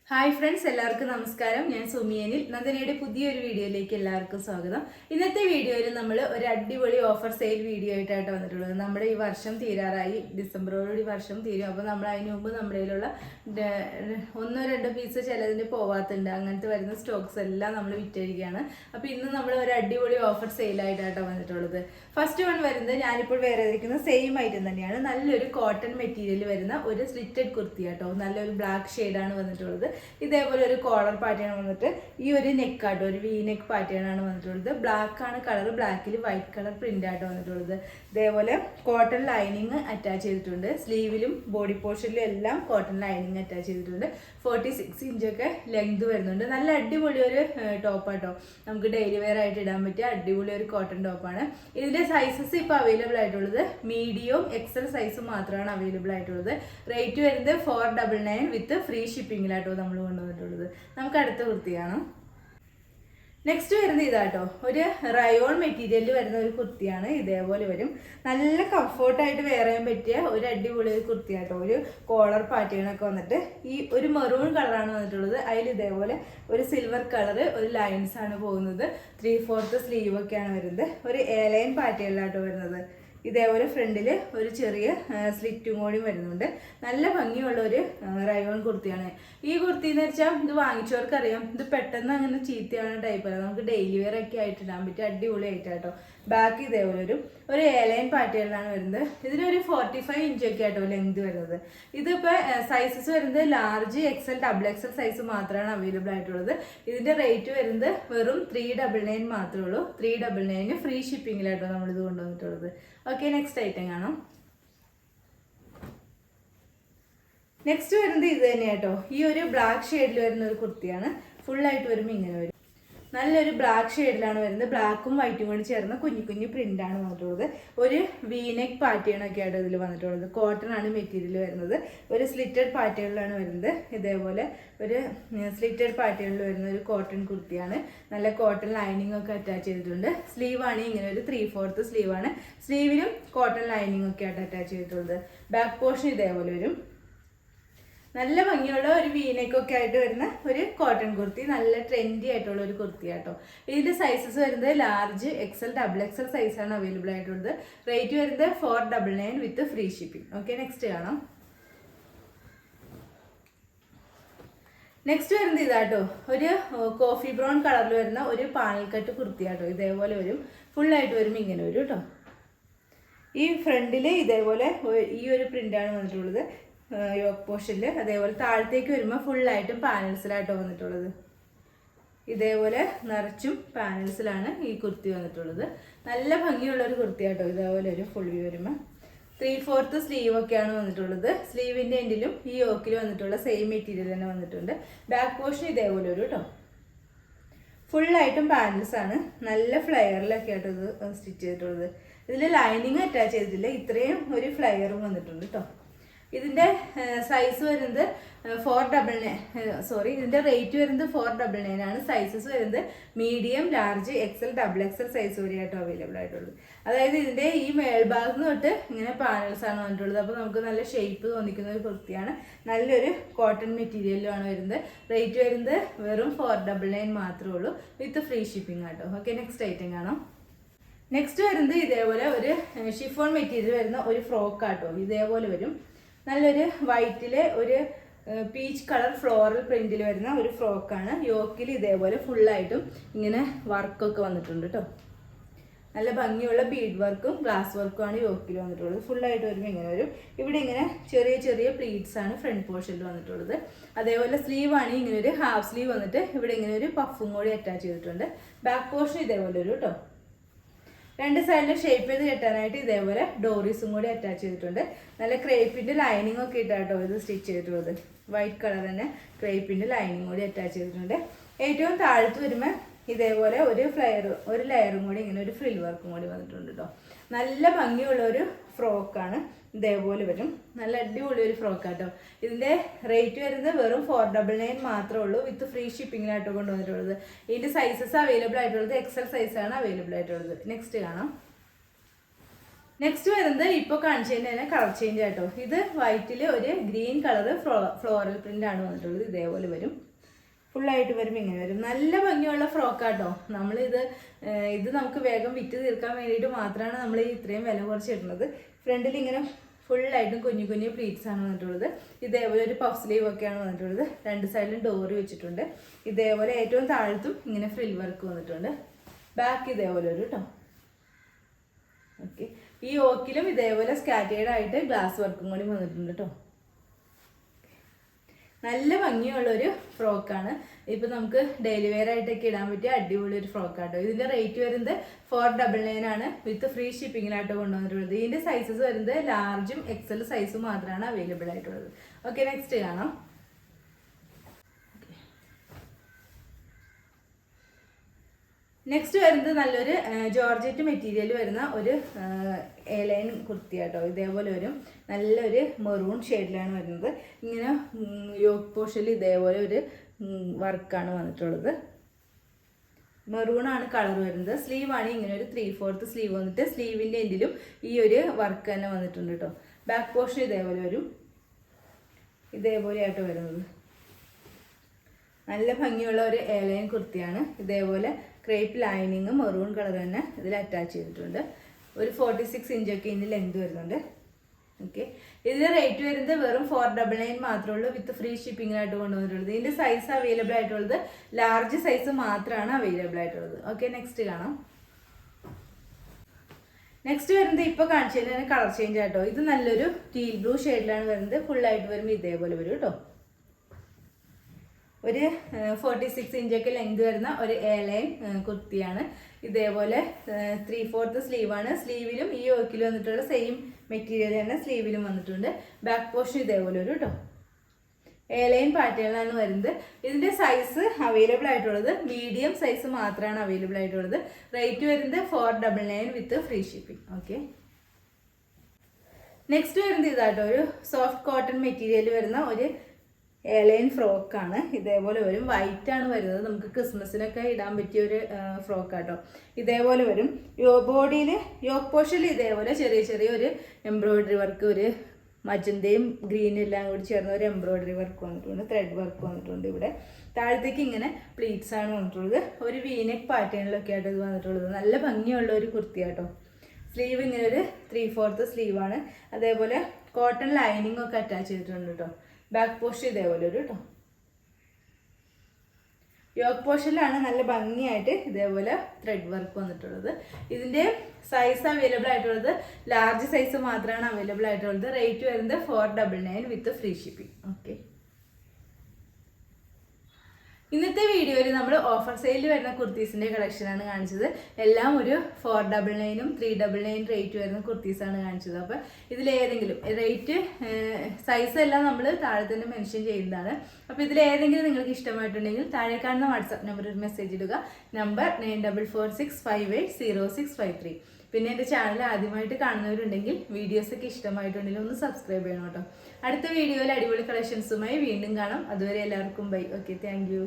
Hi friends, എല്ലാവർക്കും നമസ്കാരം. ഞാൻ സുമിയനിൽ നന്ദനയുടെ പുതിയൊരു വീഡിയോയിലേക്ക് എല്ലാവർക്കും സ്വാഗതം. ഇന്നത്തെ വീഡിയോയിൽ നമ്മൾ ഒരു അടിപൊളി ഓഫർ സെയിൽ വീഡിയോ ആയിട്ടാണ് വന്നിട്ടുള്ളത്. നമ്മുടെ ഈ വർഷം തീരാറായി, ഡിസംബറോടുകൂടി വർഷം തീരും. അപ്പോൾ നമ്മൾ അതിന് മുമ്പ് നമ്മുടെ കയ്യിലുള്ള ഒന്നോ രണ്ടോ പീസ് ചിലതിന് പോവാത്തുണ്ട്, അങ്ങനത്തെ വരുന്ന സ്റ്റോക്സ് എല്ലാം നമ്മൾ വിറ്റഴിക്കുകയാണ്. അപ്പോൾ ഇന്ന് നമ്മൾ ഒരു അടിപൊളി ഓഫർ സെയിലായിട്ടാണ് വന്നിട്ടുള്ളത്. ഫസ്റ്റ് വൺ വരുന്നത് ഞാനിപ്പോൾ വേറെ ഇരിക്കുന്ന സെയിം ഐറ്റം തന്നെയാണ്. നല്ലൊരു കോട്ടൺ മെറ്റീരിയൽ വരുന്ന ഒരു സ്ലിറ്റഡ് കുർത്തി കേട്ടോ. നല്ലൊരു ബ്ലാക്ക് ഷെയ്ഡാണ് വന്നിട്ടുള്ളത്. ഇതേപോലെ ഒരു കോളർ പാറ്റേൺ വന്നിട്ട് ഈ ഒരു നെക്കാട്ടോ, ഒരു വി നെക്ക് പാറ്റേൺ ആണ് വന്നിട്ടുള്ളത്. ബ്ലാക്ക് ആണ് കളർ, ബ്ലാക്കിൽ വൈറ്റ് കളർ പ്രിന്റ് ആയിട്ട് വന്നിട്ടുള്ളത്. ഇതേപോലെ കോട്ടൺ ലൈനിങ് അറ്റാച്ച് ചെയ്തിട്ടുണ്ട്. സ്ലീവിലും ബോഡി പോർഷനിലും എല്ലാം കോട്ടൺ ലൈനിങ് അറ്റാച്ച് ചെയ്തിട്ടുണ്ട്. 46 ഇഞ്ചൊക്കെ ലെങ്ത് വരുന്നുണ്ട്. നല്ല അടിപൊളി ഒരു ടോപ്പാട്ടോ, നമുക്ക് ഡെയിലി വെയർ ആയിട്ട് ഇടാൻ പറ്റിയ അടിപൊളി ഒരു കോട്ടൺ ടോപ്പാണ്. ഇതിന്റെ സൈസസ് ഇപ്പോൾ അവൈലബിൾ ആയിട്ടുള്ളത് മീഡിയവും എക്സൽ സൈസും മാത്രമാണ് അവൈലബിൾ ആയിട്ടുള്ളത്. റേറ്റ് വരുന്നത് 499 വിത്ത് ഫ്രീ ഷിപ്പിങ്ങിലാട്ടോ നമ്മൾ കൊണ്ടുവന്നിട്ടുള്ളത്. നമുക്ക് അടുത്ത കുർത്തി കാണാം. നെക്സ്റ്റ് വരുന്നത് ഇതാട്ടോ, ഒരു റയോൺ മെറ്റീരിയലിൽ വരുന്ന ഒരു കുർത്തിയാണ്. ഇതേപോലെ വരും. നല്ല കംഫോർട്ടായിട്ട് വെയർ ചെയ്യാൻ പറ്റിയ ഒരു അടിപൊളി ഒരു കുർത്തിയാട്ടോ. ഒരു കോളർ പാറ്റേൺ ഒക്കെ വന്നിട്ട് ഈ ഒരു മെറൂൺ കളറാണ് വന്നിട്ടുള്ളത്. അതിൽ ഇതേപോലെ ഒരു സിൽവർ കളർ ഒരു ലൈൻസ് ആണ് പോകുന്നത്. 3/4 സ്ലീവ് ഒക്കെയാണ് വരുന്നത്. ഒരു എയർലൈൻ പാറ്റേണിലാട്ടോ വരുന്നത്. ഇതേപോലെ ഫ്രണ്ടിൽ ഒരു ചെറിയ സ്ലിറ്റും കൂടി വരുന്നുണ്ട്. നല്ല ഭംഗിയുള്ള ഒരു റയോൺ കുർത്തിയാണ്. ഈ കുർത്തി എന്ന് വെച്ചാൽ ഇത് വാങ്ങിച്ചവർക്കറിയാം, ഇത് പെട്ടെന്ന് അങ്ങനെ ചീത്തയാവുന്ന ടൈപ്പല്ല. നമുക്ക് ഡെയിലി വെയർ ഒക്കെ ആയിട്ട് ഇടാൻ പറ്റിയ അടിപൊളി ആയിട്ടാട്ടോ. ബാക്കി ഇതേപോലെ ഒരു എയർലൈൻ പാറ്റേണിലാണ് വരുന്നത്. ഇതിനൊരു 45 ഇഞ്ചൊക്കെ ആട്ടോ ലെങ്ത് വരുന്നത്. ഇതിപ്പോൾ സൈസസ് വരുന്നത് large, XL, double XL size മാത്രമാണ് അവൈലബിൾ ആയിട്ടുള്ളത്. ഇതിൻ്റെ റേറ്റ് വരുന്നത് വെറും 399 മാത്രമേ ഉള്ളൂ. 399 ഫ്രീ ഷിപ്പിങ്ങിലായിട്ടോ നമ്മളിത് കൊണ്ടുവന്നിട്ടുള്ളത്. ഓക്കെ, നെക്സ്റ്റ് ഐറ്റം കാണാം. നെക്സ്റ്റ് വരുന്നത് ഇത് തന്നെയാട്ടോ. ഈ ഒരു ബ്ലാക്ക് ഷെയ്ഡിൽ വരുന്ന ഒരു കുർത്തിയാണ്. ഫുള്ളായിട്ട് വരുമ്പോൾ ഇങ്ങനെ വരും. നല്ലൊരു ബ്ലാക്ക് ഷെയ്ഡിലാണ് വരുന്നത്. ബ്ലാക്കും വൈറ്റും കൂടി ചേർന്ന കുഞ്ഞു കുഞ്ഞു പ്രിൻ്റാണ് വന്നിട്ടുള്ളത്. ഒരു വീനെക്ക് പാറ്റേണൊക്കെ ആയിട്ട് ഇതിൽ വന്നിട്ടുള്ളത്. കോട്ടൺ ആണ് മെറ്റീരിയൽ വരുന്നത്. ഒരു സ്ലിറ്റഡ് പാറ്റേണിലാണ് വരുന്നത്. ഇതേപോലെ ഒരു സ്ലിറ്റഡ് പാറ്റേണിൽ വരുന്ന ഒരു കോട്ടൺ കുർത്തിയാണ്. നല്ല കോട്ടൺ ലൈനിങ് ഒക്കെ അറ്റാച്ച് ചെയ്തിട്ടുണ്ട്. സ്ലീവാണ് ഇങ്ങനെ ഒരു 3/4 സ്ലീവാണ്. സ്ലീവിലും കോട്ടൺ ലൈനിങ് ഒക്കെ ആയിട്ട് അറ്റാച്ച് ചെയ്തിട്ടുള്ളത്. ബാക്ക് പോർഷൻ ഇതേപോലെ വരും. നല്ല ഭംഗിയുള്ള ഒരു വീനെക്കൊക്കെ ആയിട്ട് വരുന്ന ഒരു കോട്ടൺ കുർത്തി. നല്ല ട്രെൻഡി ആയിട്ടുള്ള ഒരു കുർത്തി ആട്ടോ. ഇതിന്റെ സൈസസ് വരുന്നത് ലാർജ്, എക്സൽ, ഡബിൾ എക്സൽ സൈസാണ് അവൈലബിൾ ആയിട്ടുള്ളത്. റേറ്റ് വരുന്നത് 499 വിത്ത് ഫ്രീ ഷിപ്പിംഗ്. ഓക്കെ, നെക്സ്റ്റ് കാണാം. നെക്സ്റ്റ് വരുന്നത് ഇതാട്ടോ, ഒരു കോഫി ബ്രൗൺ കളറിൽ വരുന്ന ഒരു പാനൽ കട്ട് കുർത്തിയാട്ടോ. ഇതേപോലെ വരും. ഫുള്ളായിട്ട് വരുമ്പോൾ ഇങ്ങനെ വരും കേട്ടോ. ഈ ഫ്രണ്ടിൽ ഇതേപോലെ ഈ ഒരു പ്രിൻ്റാണ് വന്നിട്ടുള്ളത് യോക്ക് പോർഷനിൽ. അതേപോലെ താഴത്തേക്ക് വരുമ്പോൾ ഫുള്ളായിട്ടും പാനൽസിലായിട്ടോ വന്നിട്ടുള്ളത്. ഇതേപോലെ നിറച്ചും പാനൽസിലാണ് ഈ കുർത്തി വന്നിട്ടുള്ളത്. നല്ല ഭംഗിയുള്ള ഒരു കുർത്തിയാട്ടോ. ഇതേപോലെ ഒരു ഫുൾ വ്യൂ വരുമ്പോൾ 3/4 സ്ലീവ് ഒക്കെയാണ് വന്നിട്ടുള്ളത്. സ്ലീവിൻ്റെ എൻഡിലും ഈ യോക്കിൽ വന്നിട്ടുള്ള സെയിം മെറ്റീരിയൽ തന്നെ വന്നിട്ടുണ്ട്. ബാക്ക് പോർഷൻ ഇതേപോലെ ഒരു കേട്ടോ. ഫുള്ളായിട്ടും പാനൽസ് ആണ്. നല്ല ഫ്ലെയറിലൊക്കെ ആയിട്ട് ഇത് സ്റ്റിച്ച് ചെയ്തിട്ടുള്ളത്. ഇതിൽ ലൈനിങ് അറ്റാച്ച് ചെയ്തിട്ടില്ല. ഇത്രയും ഒരു ഫ്ലെയറും വന്നിട്ടുണ്ട് കേട്ടോ. ഇതിൻ്റെ സൈസ് വരുന്നത് 499, ഇതിൻ്റെ റേറ്റ് വരുന്നത് 499 ആണ്. സൈസസ് വരുന്നത് medium, large, XL, double XL size വരെയായിട്ടോ അവൈലബിൾ ആയിട്ടുള്ളത്. അതായത് ഇതിൻ്റെ ഈ മേൽഭാഗത്ത് തൊട്ട് ഇങ്ങനെ പാനൽസ് ആണ് വന്നിട്ടുള്ളത്. അപ്പോൾ നമുക്ക് നല്ല ഷേപ്പ് തോന്നിക്കുന്ന ഒരു കുർത്തിയാണ്. നല്ലൊരു കോട്ടൺ മെറ്റീരിയലുമാണ് വരുന്നത്. റേറ്റ് വരുന്നത് വെറും 499 മാത്രമേ ഉള്ളൂ വിത്ത് ഫ്രീ ഷിപ്പിംഗ് ആട്ടോ. ഓക്കെ, നെക്സ്റ്റ് ഐറ്റം കാണാം. നെക്സ്റ്റ് വരുന്നത് ഇതേപോലെ ഒരു ഷിഫോൺ മെറ്റീരിയൽ വരുന്ന ഒരു ഫ്രോക്ക് ആട്ടോ. ഇതേപോലെ വരും. നല്ലൊരു വൈറ്റില് ഒരു പീച്ച് കളർ ഫ്ലോറൽ പ്രിന്റിൽ വരുന്ന ഒരു ഫ്രോക്കാണ്. യോക്കിൽ ഇതേപോലെ ഫുള്ളായിട്ടും ഇങ്ങനെ വർക്കൊക്കെ വന്നിട്ടുണ്ട് കേട്ടോ. നല്ല ഭംഗിയുള്ള ബീഡ് വർക്കും ഗ്ലാസ് വർക്കും ആണ് യോക്കിൽ വന്നിട്ടുള്ളത്. ഫുള്ളായിട്ട് വരുമ്പോൾ ഇങ്ങനെ വരും. ഇവിടെ ഇങ്ങനെ ചെറിയ ചെറിയ പ്ലീറ്റ്സ് ആണ് ഫ്രണ്ട് പോർഷനിൽ വന്നിട്ടുള്ളത്. അതേപോലെ സ്ലീവ് ആണ് ഇങ്ങനെ ഒരു ഹാഫ് സ്ലീവ് വന്നിട്ട് ഇവിടെ ഇങ്ങനെ ഒരു പഫും കൂടി അറ്റാച്ച് ചെയ്തിട്ടുണ്ട്. ബാക്ക് പോർഷൻ ഇതേപോലെ ഒരു കേട്ടോ. രണ്ട് സൈഡിലും ഷേപ്പ് ചെയ്ത് കെട്ടാനായിട്ട് ഇതേപോലെ ഡോറീസും കൂടി അറ്റാച്ച് ചെയ്തിട്ടുണ്ട്. നല്ല ക്രേപ്പിൻ്റെ ലൈനിങ് ഒക്കെ ഇട്ടാട്ടോ ഇത് സ്റ്റിച്ച് ചെയ്തിട്ടുള്ളത്. വൈറ്റ് കളർ തന്നെ ക്രേപ്പിൻ്റെ ലൈനിങ് കൂടി അറ്റാച്ച് ചെയ്തിട്ടുണ്ട്. ഏറ്റവും താഴത്ത് വരുമ്പോൾ ഇതേപോലെ ഒരു ലെയറും കൂടി ഇങ്ങനെ ഒരു ഫ്രിൽ വർക്കും കൂടി വന്നിട്ടുണ്ട് കേട്ടോ. നല്ല ഭംഗിയുള്ള ഒരു ഫ്രോക്കാണ്. ഇതേപോലെ വരും. നല്ല അടിപൊളി ഒരു ഫ്രോക്കാട്ടോ. ഇതിൻ്റെ റേറ്റ് വരുന്നത് വെറും 499 മാത്രമേ ഉള്ളൂ വിത്ത് ഫ്രീ ഷിപ്പിങ്ങിനായിട്ടോ കൊണ്ടുവന്നിട്ടുള്ളത്. ഇതിൻ്റെ സൈസസ് അവൈലബിൾ ആയിട്ടുള്ളത് എക്സൽ സൈസാണ് അവൈലബിൾ ആയിട്ടുള്ളത്. നെക്സ്റ്റ് കാണാം. നെക്സ്റ്റ് വരുന്നത് ഇപ്പോൾ കാണിച്ചതിൻ്റെ തന്നെ കളർ ചേഞ്ച് ആട്ടോ. ഇത് വൈറ്റിൽ ഒരു ഗ്രീൻ കളർ ഫ്ലോറൽ പ്രിന്റ് ആണ് വന്നിട്ടുള്ളത്. ഇതേപോലെ വരും, ഫുള്ളായിട്ട് വരുമ്പോൾ ഇങ്ങനെ വരും. നല്ല ഭംഗിയുള്ള ഫ്രോക്കാട്ടോ. ഇത് നമുക്ക് വേഗം വിറ്റ് തീർക്കാൻ വേണ്ടിയിട്ട് മാത്രമാണ് നമ്മൾ ഇത്രയും വില കുറച്ച് ഇടുന്നത്. ഫ്രണ്ടിൽ ഇങ്ങനെ ഫുള്ളായിട്ടും കുഞ്ഞു കുഞ്ഞു പ്ലീറ്റ്സ് ആണ് വന്നിട്ടുള്ളത്. ഇതേപോലെ ഒരു പഫ് സ്ലീവ് ഒക്കെയാണ് വന്നിട്ടുള്ളത്. രണ്ട് സൈഡിലും ഡോറി വെച്ചിട്ടുണ്ട്. ഇതേപോലെ ഏറ്റവും താഴത്തും ഇങ്ങനെ ഫ്രിൽ വർക്ക് വന്നിട്ടുണ്ട്. ബാക്ക് ഇതേപോലെ ഒരു കേട്ടോ. ഓക്കെ, ഈ ഓക്കിലും ഇതേപോലെ സ്കാറ്റേർഡ് ആയിട്ട് ഗ്ലാസ് വർക്കും കൂടി വന്നിട്ടുണ്ട് കേട്ടോ. നല്ല ഭംഗിയുള്ളൊരു ഫ്രോക്കാണ്. ഇപ്പം നമുക്ക് ഡെയിലി വെയർ ആയിട്ടൊക്കെ ഇടാൻ പറ്റിയ അടിപൊളി ഒരു ഫ്രോക്കാട്ടോ. ഇതിൻ്റെ റേറ്റ് വരുന്നത് 499 ആണ്. വിത്ത് ഫ്രീ ഷിപ്പിങ്ങിലായിട്ട് കൊണ്ടുവന്നിട്ടുള്ളത്. ഇതിൻ്റെ സൈസസ് വരുന്നത് ലാർജും എക്സൽ സൈസും മാത്രമാണ് അവൈലബിൾ ആയിട്ടുള്ളത്. ഓക്കെ, നെക്സ്റ്റ് കാണാം. നെക്സ്റ്റ് വരുന്നത് നല്ലൊരു ജോർജറ്റ് മെറ്റീരിയൽ വരുന്ന ഒരു എലൈൻ കുർത്തി കേട്ടോ. ഇതേപോലെ വരും, നല്ലൊരു മെറൂൺ ഷെയ്ഡിലാണ് വരുന്നത്. ഇങ്ങനെ യോക്ക് പോർഷനിൽ ഇതേപോലെ ഒരു വർക്കാണ് വന്നിട്ടുള്ളത്. മെറൂണാണ് കളർ വരുന്നത്. സ്ലീവാണ് ഇങ്ങനെ ഒരു 3/4 സ്ലീവ് വന്നിട്ട് സ്ലീവിൻ്റെ എൻഡിലും ഈ ഒരു വർക്ക് തന്നെ വന്നിട്ടുണ്ട് കേട്ടോ. ബാക്ക് പോർഷൻ ഇതേപോലെ വരും, ഇതേപോലെയായിട്ട് വരുന്നത്. നല്ല ഭംഗിയുള്ള ഒരു എലൈൻ കുർത്തിയാണ്. ഇതേപോലെ ക്രേപ്പ് ലൈനിങ് മെറൂൺ കളർ തന്നെ ഇതിൽ അറ്റാച്ച് ചെയ്തിട്ടുണ്ട്. ഒരു 46 ഇഞ്ചൊക്കെ ഇതിൻ്റെ ലെങ്ത് വരുന്നുണ്ട്. ഓക്കെ, ഇതിൻ്റെ റേറ്റ് വരുന്നത് വെറും 499 മാത്രമേ ഉള്ളൂ. വിത്ത് ഫ്രീ ഷിപ്പിങ്ങിനായിട്ട് കൊണ്ടുവന്നിട്ടുള്ളത്. ഇതിൻ്റെ സൈസ് അവൈലബിൾ ആയിട്ടുള്ളത് ലാർജ് സൈസ് മാത്രമാണ് അവൈലബിൾ ആയിട്ടുള്ളത്. ഓക്കെ, നെക്സ്റ്റ് കാണാം. നെക്സ്റ്റ് വരുന്നത് ഇപ്പോൾ കാണിച്ചതിൽ തന്നെ കളർ ചേഞ്ച് ആട്ടോ. ഇത് നല്ലൊരു ടീൽ ബ്ലൂ ഷെയ്ഡിലാണ് വരുന്നത്. ഫുള്ളായിട്ട് വരുമ്പോൾ ഇതേപോലെ വരും കേട്ടോ. ഒരു 46 ഇഞ്ചൊക്കെ ലെങ്ത് വരുന്ന ഒരു എലൈൻ കുർത്തിയാണ്. ഇതേപോലെ 3/4 സ്ലീവാണ്. സ്ലീവിലും ഈ യോക്കിലും വന്നിട്ടുള്ള സെയിം മെറ്റീരിയൽ തന്നെ സ്ലീവിലും വന്നിട്ടുണ്ട്. ബാക്ക് പോർഷൻ ഇതേപോലെ ഒരു കേട്ടോ. എലൈൻ പാറ്റേണിലാണ് വരുന്നത്. ഇതിൻ്റെ സൈസ് അവൈലബിൾ ആയിട്ടുള്ളത് മീഡിയം സൈസ് മാത്രമാണ് അവൈലബിൾ ആയിട്ടുള്ളത്. റേറ്റ് വരുന്നത് 499 വിത്ത് ഫ്രീ ഷിപ്പിംഗ്. ഓക്കെ, നെക്സ്റ്റ് വരുന്നത് ഇതാട്ടോ. ഒരു സോഫ്റ്റ് കോട്ടൺ മെറ്റീരിയൽ വരുന്ന ഒരു എലൈൻ ഫ്രോക്കാണ്. ഇതേപോലെ വരും, വൈറ്റ് ആണ് വരുന്നത്. നമുക്ക് ക്രിസ്മസിനൊക്കെ ഇടാൻ പറ്റിയ ഒരു ഫ്രോക്കാട്ടോ. ഇതേപോലെ വരും. ബോഡിയിൽ യോക്ക് പോർഷനിൽ ഇതേപോലെ ചെറിയ ചെറിയ ഒരു എംബ്രോയിഡറി വർക്ക്, ഒരു മജന്തയും ഗ്രീനും എല്ലാം കൂടി ചേർന്ന ഒരു എംബ്രോയിഡറി വർക്ക് വന്നിട്ടുണ്ട്. ത്രെഡ് വർക്ക് വന്നിട്ടുണ്ട്. ഇവിടെ താഴത്തേക്ക് ഇങ്ങനെ പ്ലീറ്റ്സ് ആണ് വന്നിട്ടുള്ളത്. ഒരു വീനെക്ക് പാറ്റേണിലൊക്കെ ആയിട്ട് ഇത് വന്നിട്ടുള്ളത്. നല്ല ഭംഗിയുള്ള ഒരു കുർത്തിയാട്ടോ. സ്ലീവ് ഇങ്ങനെ ഒരു 3/4 സ്ലീവാണ്. അതേപോലെ കോട്ടൺ ലൈനിങ് ഒക്കെ അറ്റാച്ച് ചെയ്തിട്ടുണ്ട് കേട്ടോ. ബാക്ക് പോർഷൻ ഇതേപോലെ ഒരു കേട്ടോ. യോക്ക് പോർഷനിലാണ് നല്ല ഭംഗിയായിട്ട് ഇതേപോലെ ത്രെഡ് വർക്ക് വന്നിട്ടുള്ളത്. ഇതിൻ്റെ സൈസ് അവൈലബിൾ ആയിട്ടുള്ളത് ലാർജ് സൈസ് മാത്രമാണ് അവൈലബിൾ ആയിട്ടുള്ളത്. റേറ്റ് വരുന്നത് 499 വിത്ത് ഫ്രീ ഷിപ്പിംഗ്. ഓക്കെ, ഇന്നത്തെ വീഡിയോയിൽ നമ്മൾ ഓഫർ സെയിലിൽ വരുന്ന കുർത്തീസിൻ്റെ കളക്ഷനാണ് കാണിച്ചത്. എല്ലാം ഒരു 499 399 റേറ്റ് വരുന്ന കുർത്തീസാണ് കാണിച്ചത്. അപ്പോൾ ഇതിലേതെങ്കിലും റേറ്റ് സൈസ് എല്ലാം നമ്മൾ താഴെ തന്നെ മെൻഷൻ ചെയ്യുന്നതാണ്. അപ്പോൾ ഇതിലേതെങ്കിലും നിങ്ങൾക്ക് ഇഷ്ടമായിട്ടുണ്ടെങ്കിൽ താഴെ കാണുന്ന വാട്സാപ്പ് നമ്പറിൽ ഒരു മെസ്സേജ് ഇടുക. നമ്പർ 9446580653. പിന്നെ എൻ്റെ ചാനൽ ആദ്യമായിട്ട് കാണുന്നവരുണ്ടെങ്കിൽ വീഡിയോസൊക്കെ ഇഷ്ടമായിട്ടുണ്ടെങ്കിൽ ഒന്ന് സബ്സ്ക്രൈബ് ചെയ്യണം കേട്ടോ. അടുത്ത വീഡിയോയിൽ അടിപൊളി കളക്ഷൻസുമായി വീണ്ടും കാണാം. അതുവരെ എല്ലാവർക്കും ബൈ. Okay, thank you.